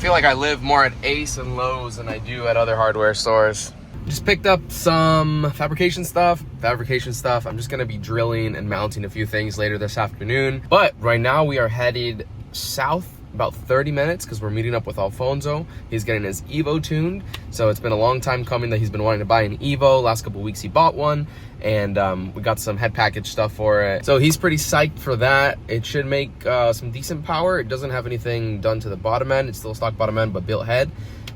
feel like I live more at Ace and Lowe's than I do at other hardware stores. Just picked up some fabrication stuff. I'm just gonna be drilling and mounting a few things later this afternoon. But right now we are headed south about 30 minutes because we're meeting up with Alfonso. He's getting his Evo tuned. So it's been a long time coming that he's been wanting to buy an Evo. Last couple weeks he bought one, and we got some head package stuff for it. So he's pretty psyched for that. It should make some decent power. It doesn't have anything done to the bottom end. It's still a stock bottom end, but built head.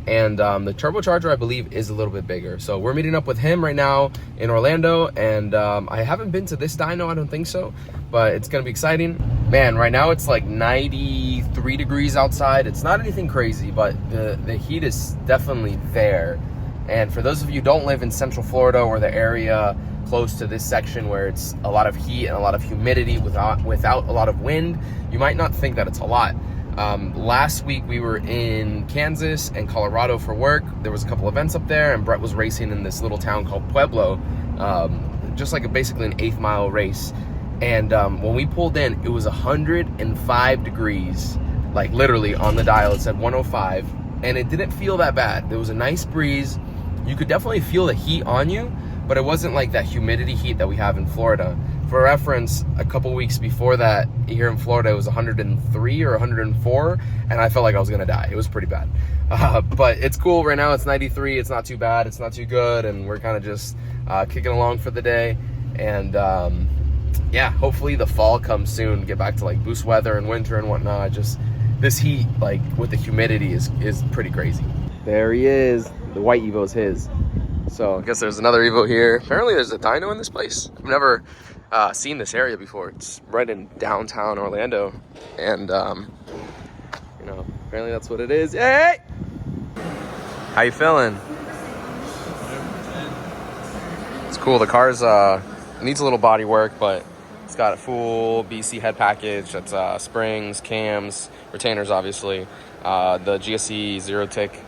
And the turbocharger, I believe, is a little bit bigger. So we're meeting up with him right now in Orlando, and I haven't been to this dyno, I don't think so, but it's gonna be exciting. Man, right now it's like 93 degrees outside. It's not anything crazy, but the heat is definitely there. And for those of you who don't live in Central Florida or the area close to this section where it's a lot of heat and a lot of humidity without a lot of wind, you might not think that it's a lot. Last week we were in Kansas and Colorado for work. There was a couple events up there, and Brett was racing in this little town called Pueblo, just like basically an 8th mile race. And when we pulled in, it was 105 degrees, like literally on the dial it said 105, and it didn't feel that bad. There was a nice breeze. You could definitely feel the heat on you, but it wasn't like that humidity heat that we have in Florida. For reference, a couple weeks before that, here in Florida, it was 103 or 104, and I felt like I was gonna die. It was pretty bad. But it's cool right now. It's 93. It's not too bad. It's not too good, and we're kind of just kicking along for the day. And yeah, hopefully the fall comes soon. Get back to like boost weather and winter and whatnot. Just this heat, like with the humidity, is pretty crazy. There he is. The white Evo's his. So I guess there's another Evo here. Apparently there's a dyno in this place. I've never seen this area before. It's right in downtown Orlando, and you know, apparently that's what it is. Hey, how you feeling? It's cool. The car's needs a little body work, but it's got a full BC head package. That's springs, cams, retainers, obviously, the GSE zero tick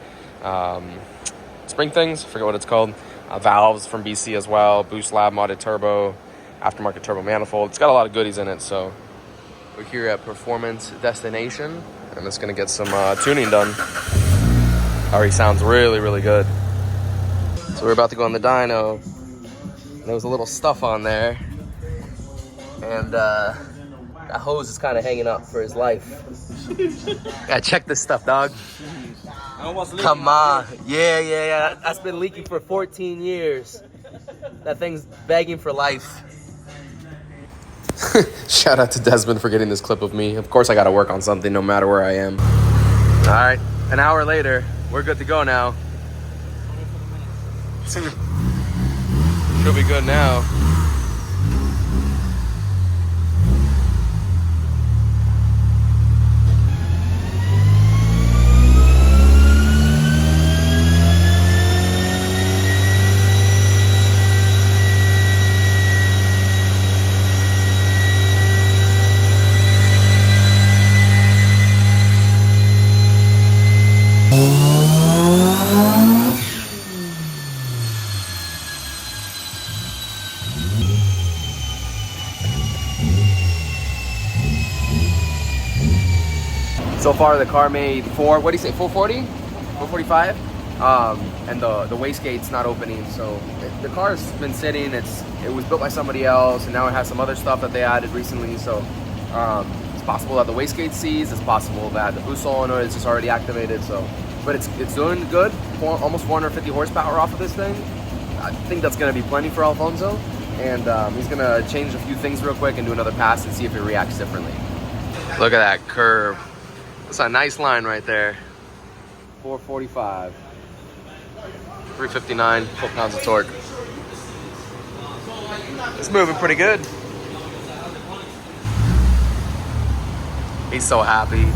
spring things, I forget what it's called, valves from BC as well, boost lab modded turbo, aftermarket turbo manifold. It's got a lot of goodies in it. So we're here at Performance Destination, and it's gonna get some tuning done. Already sounds really good. So we're about to go on the dyno. There was a little stuff on there, and that hose is kind of hanging up for his life. Gotta check this stuff, dog. Come on. Yeah. That's been leaking for 14 years. That thing's begging for life. Shout out to Desmond for getting this clip of me. Of course I gotta work on something no matter where I am. All right, an hour later, we're good to go now. Should be good now. So far the car made 440? 445? And the wastegate's not opening, so the car's been sitting. It was built by somebody else, and now it has some other stuff that they added recently, so it's possible that the wastegate seized. It's possible that the boost solenoid is just already activated, so, but it's doing good. Almost 450 horsepower off of this thing. I think that's gonna be plenty for Alfonso, and he's gonna change a few things real quick and do another pass and see if it reacts differently. Look at that curve. That's a nice line right there. 445. 359 foot-pounds of torque. It's moving pretty good. He's so happy.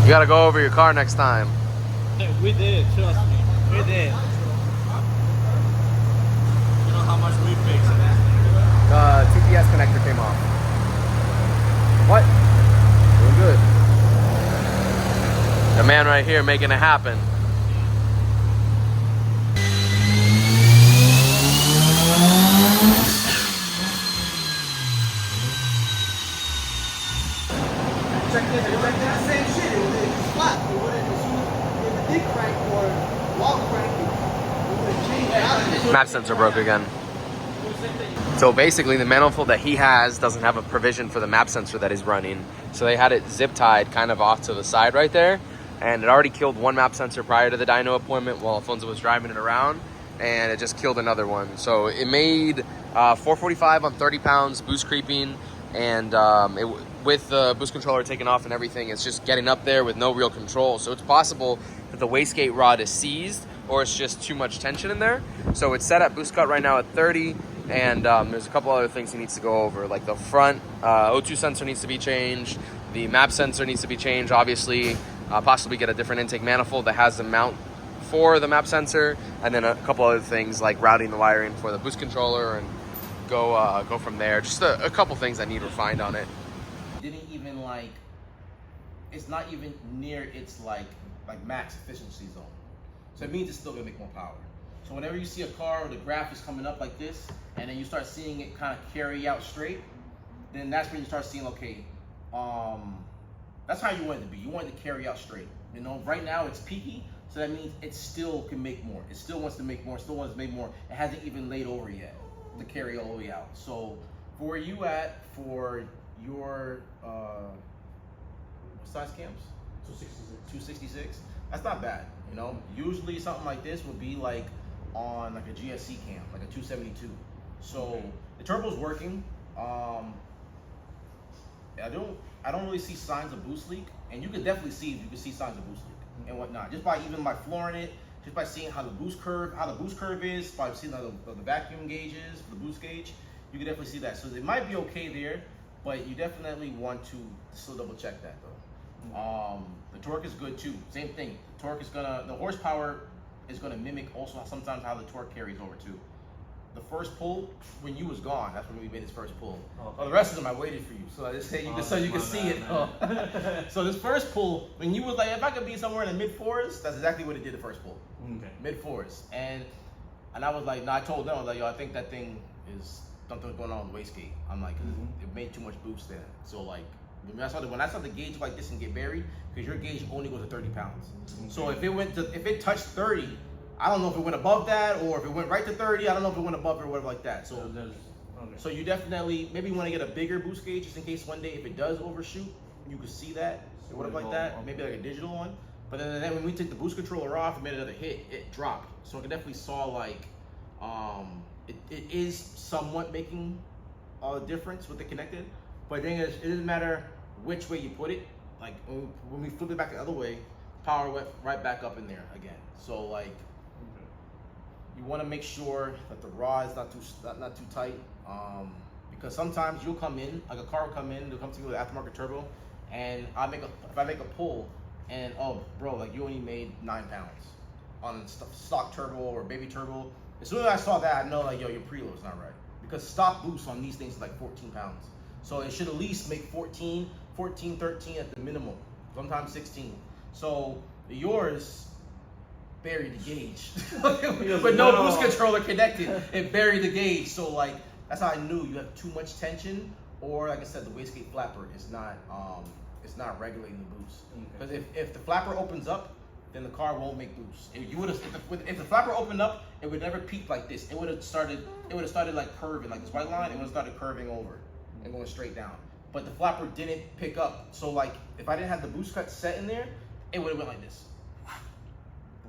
You gotta go over your car next time. We did, trust me. We did. You know how much we fixed it? TPS came off. What? Doing good. The man right here making it happen. Check this. Check that same shit. It was flat. It wouldn't. If the dick crank or wall crank, it would have changed. Map sensor broke again. So basically the manifold that he has doesn't have a provision for the map sensor that he's running. So they had it zip tied kind of off to the side right there. And it already killed one map sensor prior to the dyno appointment while Alfonso was driving it around. And it just killed another one. So it made 445 on 30 pounds, boost creeping. And with the boost controller taken off and everything, it's just getting up there with no real control. So it's possible that the wastegate rod is seized or it's just too much tension in there. So it's set at boost cut right now at 30. And there's a couple other things he needs to go over. Like the front O2 sensor needs to be changed. The map sensor needs to be changed, obviously. Possibly get a different intake manifold that has the mount for the map sensor. And then a couple other things like routing the wiring for the boost controller and go from there. Just a couple things that need refined on it. Didn't even like, it's not even near its like max efficiency zone. So it means it's still gonna make more power. So whenever you see a car where the graph is coming up like this, and then you start seeing it kind of carry out straight, then that's when you start seeing, okay, that's how you want it to be. You want it to carry out straight. You know, right now it's peaky, so that means it still can make more. It still wants to make more, still wants to make more. It hasn't even laid over yet to carry all the way out. So for where you at for your what size cams? 266. That's not bad, you know. Usually something like this would be like on like a GSC cam, like a 272. So the turbo's working. I don't really see signs of boost leak, and you could definitely see if you can see signs of boost leak and whatnot just by flooring it, just by seeing how the boost curve is, by seeing how the vacuum gauge is, the boost gauge. You can definitely see that. So it might be okay there, but you definitely want to still double check that though. The torque is good too. Same thing. The horsepower is gonna mimic also sometimes how the torque carries over too. The first pull, when you was gone, that's when we made this first pull. Okay. Well, the rest of them I waited for you, so I just say you can see it. So this first pull, when you was like, if I could be somewhere in the mid fours, that's exactly what it did the first pull. Okay. Mid fours, and I was like, no, I told them, I was like, yo, I think that thing is something going on with the wastegate. I'm like, it made too much boost there. So like, when I saw the gauge like this and get buried, because your gauge only goes to 30 pounds. Okay. So if it touched 30. I don't know if it went above that or if it went right to 30. I don't know if it went above it or whatever like that. So, so you definitely maybe want to get a bigger boost gauge just in case one day if it does overshoot, you can see that or whatever like that. Maybe like a digital one. But then when we took the boost controller off and made another hit, it dropped. So I can definitely saw like it is somewhat making a difference with the connected. But the thing is, it doesn't matter which way you put it. Like when we flip it back the other way, power went right back up in there again. So like. You want to make sure that the rod is not too tight, because sometimes you'll come in, like a car will come in, they'll come to you with an aftermarket turbo, and if I make a pull, and oh bro, like you only made 9 pounds on stock turbo or baby turbo. As soon as I saw that, I know like yo, your preload's not right, because stock boost on these things is like 14 pounds. So it should at least make 14, 13 at the minimum, sometimes 16. So yours buried the gauge with no boost controller connected. It buried the gauge. So like that's how I knew you have too much tension, or like I said, the wastegate flapper is not regulating the boost. Because if the flapper opens up, then the car won't make boost. If the flapper opened up, it would never peak like this. It would have started like curving, like this white line. It would have started curving over and going straight down. But the flapper didn't pick up. So like if I didn't have the boost cut set in there, it would have went like this.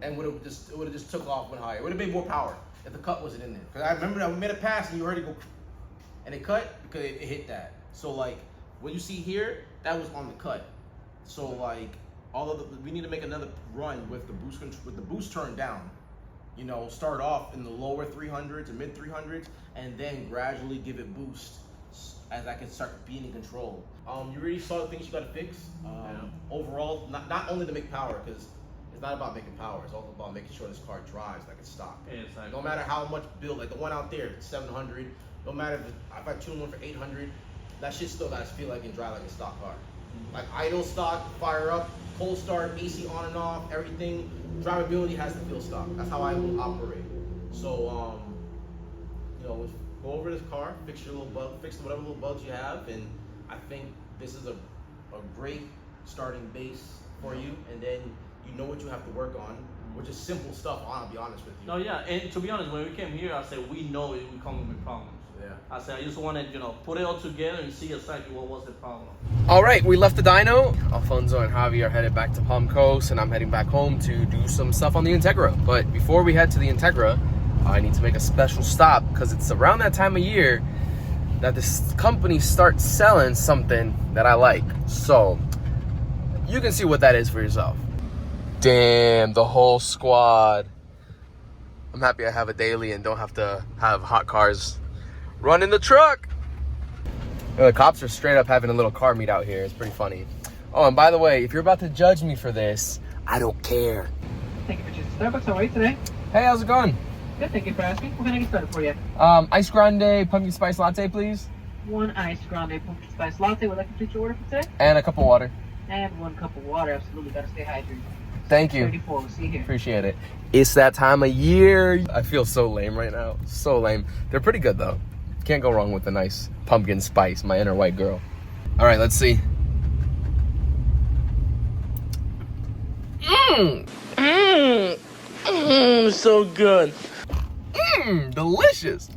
And it would have just took off, went higher. It would have made more power if the cut wasn't in there. Because I remember that we made a pass and you heard it go, and it cut because it hit that. So like what you see here, that was on the cut. So like we need to make another run with the boost turned down. You know, start off in the lower 300s and mid 300s, and then gradually give it boost as I can start being in control. You already saw the things you got to fix. Overall, not only to make power, because it's not about making power, it's also about making sure this car drives like it's stock. Exactly. No matter how much build, like the one out there, 700, no matter if I tune one for 800, that shit still gotta feel like and drive like a stock car. Like idle stock, fire up, cold start, AC on and off, everything. Drivability has to feel stock. That's how I will operate. So, you know, go over this car, fix your little bug, fix whatever little bugs you have, and I think this is a great starting base for you. And then you know what you have to work on, which is simple stuff. I'll be honest with you. No, yeah, and to be honest, when we came here, I said we know it will come with problems. Yeah. I said I just wanted, you know, put it all together and see exactly what was the problem. All right, we left the dyno. Alfonso and Javi are headed back to Palm Coast, and I'm heading back home to do some stuff on the Integra. But before we head to the Integra, I need to make a special stop because it's around that time of year that this company starts selling something that I like. So you can see what that is for yourself. Damn, the whole squad. I'm happy I have a daily and don't have to have hot cars running the truck. The cops are straight up having a little car meet out here. It's pretty funny. Oh, and by the way, if you're about to judge me for this, I don't care. Thank you for choosing Starbucks. How are you today? Hey, how's it going? Good, thank you for asking. What can I get started for you? Ice grande pumpkin spice latte, please. One iced grande pumpkin spice latte. Would like to complete your order for today? And a cup of water. And 1 cup of water. Absolutely, gotta stay hydrated. Thank you. 34. We'll see you here. Appreciate it. It's that time of year. I feel so lame right now. So lame. They're pretty good though. Can't go wrong with a nice pumpkin spice, my inner white girl. All right, let's see. So good. Delicious.